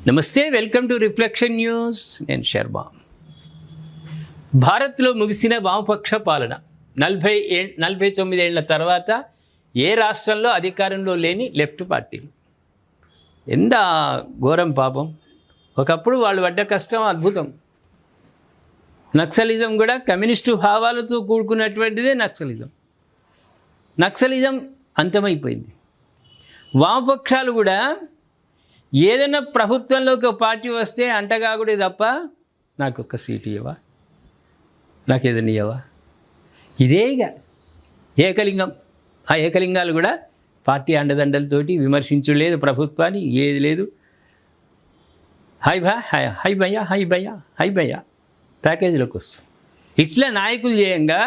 నమస్తే, welcome to reflection news. నేను శర్మ. భారత్లో ముగిసిన వామపక్ష పాలన 49 ఏళ్ల తర్వాత ఏ రాష్ట్రంలో అధికారంలో లేని లెఫ్ట్ పార్టీలు. ఎంత ఘోరం పాపం. ఒకప్పుడు వాళ్ళు పడ్డ కష్టం అద్భుతం. నక్సలిజం కూడా కమ్యూనిస్టు భావాలతో కూడుకున్నటువంటిదే నక్సలిజం అంతమైపోయింది. వామపక్షాలు కూడా ఏదైనా ప్రభుత్వంలోకి ఒక పార్టీ వస్తే అంటగాగుడే తప్ప నాకు ఒక్క సీటు ఇవ్వవా, నాకు ఏదైనా ఇవ్వవా, ఇదే ఇక ఏకలింగం. ఆ ఏకలింగాలు కూడా పార్టీ అండదండలతోటి విమర్శించలేదు ప్రభుత్వాన్ని, ఏది లేదు. హై భయ్యా ప్యాకేజీలోకి వస్తాం. ఇట్లా నాయకులు చేయంగా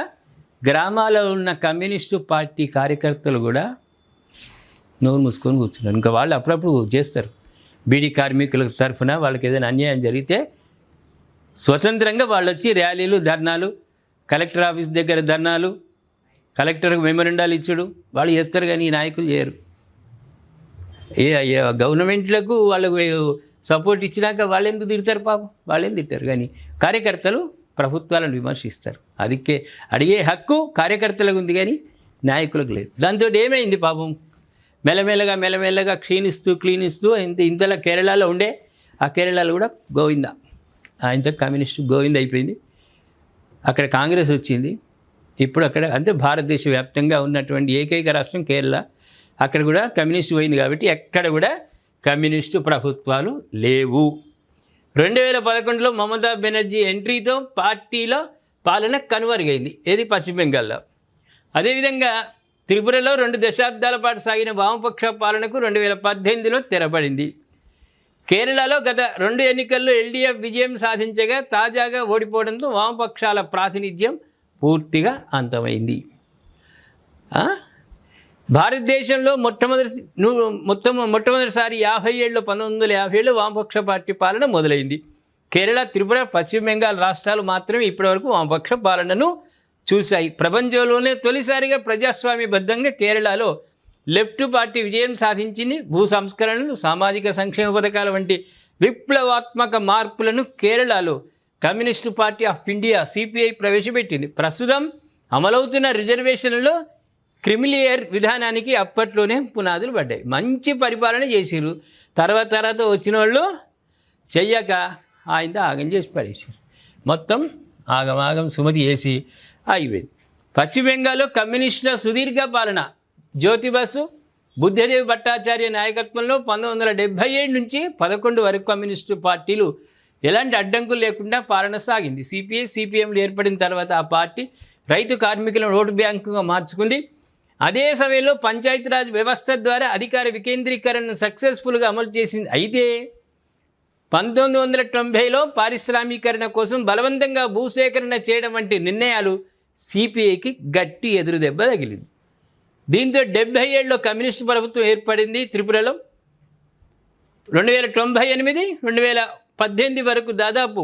గ్రామాల్లో ఉన్న కమ్యూనిస్టు పార్టీ కార్యకర్తలు కూడా నోరు మూసుకొని కూర్చున్నారు. ఇంకా వాళ్ళు అప్పుడప్పుడు చేస్తారు. బీడీ కార్మికుల తరఫున వాళ్ళకి ఏదైనా అన్యాయం జరిగితే స్వతంత్రంగా వాళ్ళు వచ్చి ర్యాలీలు, ధర్నాలు, కలెక్టర్ ఆఫీస్ దగ్గర ధర్నాలు, కలెక్టర్కి మెమోరండాలు ఇచ్చుడు వాళ్ళు చేస్తారు. కానీ ఈ నాయకులు చేయరు. గవర్నమెంట్లకు వాళ్ళకు సపోర్ట్ ఇచ్చినాక వాళ్ళు ఎందుకు తిడతారు పాపం, వాళ్ళేం తిట్టారు. కానీ కార్యకర్తలు ప్రభుత్వాలను విమర్శిస్తారు. అడిగే హక్కు కార్యకర్తలకు ఉంది కానీ నాయకులకు లేదు. దాంతో ఏమైంది పాపం, మెల్లమెల్లగా క్షీణిస్తూ ఇంతలో కేరళలో ఉండే ఆ కేరళలో కూడా గోవింద, ఇంత కమ్యూనిస్టు గోవింద అయిపోయింది. అక్కడ కాంగ్రెస్ వచ్చింది. ఇప్పుడు అక్కడ అంటే భారతదేశ వ్యాప్తంగా ఉన్నటువంటి ఏకైక రాష్ట్రం కేరళ. అక్కడ కూడా కమ్యూనిస్టు పోయింది కాబట్టి ఎక్కడ కూడా కమ్యూనిస్టు ప్రభుత్వాలు లేవు. 2011లో మమతా బెనర్జీ ఎంట్రీతో పార్టీలో పాలన కనుమరుగైంది. ఏది పశ్చిమ బెంగాల్లో. అదేవిధంగా త్రిపురలో 2 దశాబ్దాల పాటు సాగిన వామపక్ష పాలనకు 2018లో తెరపడింది. కేరళలో గత 2 ఎన్నికల్లో ఎల్డీఎఫ్ విజయం సాధించగా తాజాగా ఓడిపోవడంతో వామపక్షాల ప్రాతినిధ్యం పూర్తిగా అంతమైంది. భారతదేశంలో మొట్టమొదటిసారి 1950లో వామపక్ష పార్టీ పాలన మొదలైంది. కేరళ, త్రిపుర, పశ్చిమ బెంగాల్ రాష్ట్రాలు మాత్రమే ఇప్పటివరకు వామపక్ష పాలనను చూశాయి. ప్రపంచంలోనే తొలిసారిగా ప్రజాస్వామ్యబద్ధంగా కేరళలో లెఫ్ట్ పార్టీ విజయం సాధించింది. భూ సంస్కరణలు, సామాజిక సంక్షేమ పథకాల వంటి విప్లవాత్మక మార్పులను కేరళలో communist party of India CPI ప్రవేశపెట్టింది. ప్రస్తుతం అమలవుతున్న రిజర్వేషన్లలో క్రిమిలియర్ విధానానికి అప్పట్లోనే పునాదులు పడ్డాయి. మంచి పరిపాలన చేసిరు. తర్వాత వచ్చిన వాళ్ళు చెయ్యక ఆగం చేసి పడేసారు. మొత్తం ఆగం సుమతి చేసి అయిపోయింది. పశ్చిమ బెంగాల్లో కమ్యూనిస్టుల సుదీర్ఘ పాలన జ్యోతి బసు, బుద్ధదేవ్ భట్టాచార్య నాయకత్వంలో 1977 నుంచి 11 వరకు కమ్యూనిస్టు పార్టీలు ఎలాంటి అడ్డంకులు లేకుండా పాలన సాగింది. సిపిఐ, సిపిఎంలు ఏర్పడిన తర్వాత ఆ పార్టీ రైతు కార్మికులను ఓటు బ్యాంకుగా మార్చుకుంది. అదే సమయంలో పంచాయతీరాజ్ వ్యవస్థ ద్వారా అధికార వికేంద్రీకరణను సక్సెస్ఫుల్గా అమలు చేసింది. అయితే 1990లో పారిశ్రామీకరణ కోసం బలవంతంగా భూసేకరణ చేయడం వంటి నిర్ణయాలు సిపిఐకి గట్టి ఎదురు దెబ్బ తగిలింది. దీంతో 77లో కమ్యూనిస్టు ప్రభుత్వం ఏర్పడింది. త్రిపురలో 1998, 2018 వరకు దాదాపు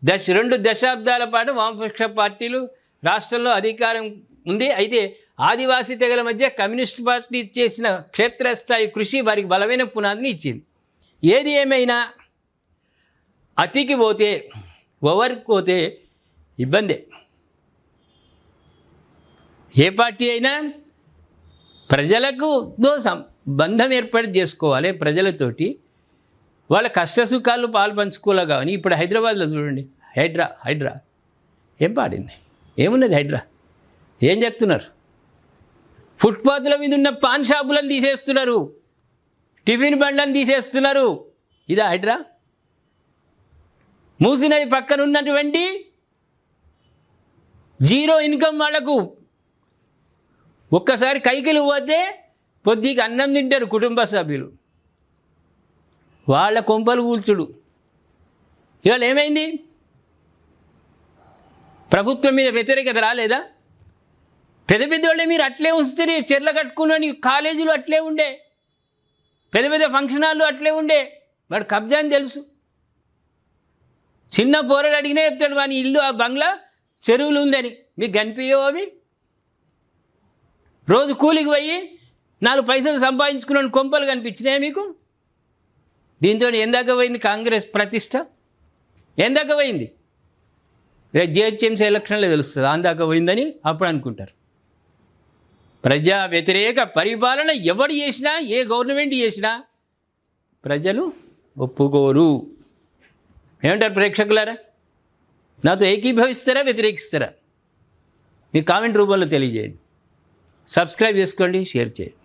2 దశాబ్దాల పాటు వామపక్ష పార్టీలు రాష్ట్రంలో అధికారం ఉంది. అయితే ఆదివాసీ తెగల మధ్య కమ్యూనిస్టు పార్టీ చేసిన క్షేత్రస్థాయి కృషి వారికి బలమైన పునాదిని ఇచ్చింది. ఏది ఏమైనా అతికి పోతే, ఓవర్కి పోతే ఇబ్బందే. ఏ పార్టీ అయినా ప్రజలకు బంధం ఏర్పాటు చేసుకోవాలి. ప్రజలతోటి వాళ్ళ కష్టసుఖాలు పాలు పంచుకోలే. కానీ ఇప్పుడు హైదరాబాద్లో చూడండి, హైడ్రా ఏం పాడింది, ఏమున్నది హైడ్రా, ఏం చెప్తున్నారు? ఫుట్పాత్ల మీద ఉన్న పాన్ షాపులను తీసేస్తున్నారు, టిఫిన్ బండ్లను తీసేస్తున్నారు. ఇదా హైడ్రా? మూసినది పక్కన ఉన్నటువంటి జీరో ఇన్కమ్ వాళ్లకు ఒక్కసారి కైకిలు పోతే పొద్దుకి అన్నం తింటారు కుటుంబ సభ్యులు, వాళ్ళ కొంపలు కూల్చుడు. ఇవాళ ఏమైంది? ప్రభుత్వం మీద వ్యతిరేకత రాలేదా? పెద్దోళ్ళే మీరు అట్లే ఉంచుతారు. చెర్ల కట్టుకుని కాలేజీలు అట్లే ఉండే, పెద్ద ఫంక్షన్ హాళ్ళు అట్లే ఉండే. వాడు కబ్జా అని తెలుసు. చిన్న పోరాడు అడిగినా చెప్తాడు వాని ఇల్లు, ఆ బంగ్లా చెరువులు ఉందని. మీకు కనిపించవు అవి? రోజు కూలికి పోయి 4 పైసలు సంపాదించుకున్న కొంపలు కనిపించినాయి మీకు? దీంతో ఎందాక పోయింది కాంగ్రెస్ ప్రతిష్ట? ఎందాక పోయింది? రేపు జిహెచ్ఎంసీ ఎలక్షన్లో తెలుస్తుంది అందాక పోయిందని అప్పుడు అనుకుంటారు. ప్రజా వ్యతిరేక పరిపాలన ఎవడు చేసినా, ఏ గవర్నమెంట్ చేసినా ప్రజలు ఒప్పుకోరు. ఏమంటారు ప్రేక్షకులారా? నాతో ఏకీభవిస్తారా, వ్యతిరేకిస్తారా? మీ కామెంట్ రూపంలో తెలియజేయండి. సబ్స్క్రైబ్ చేసుకోండి, షేర్ చేయండి.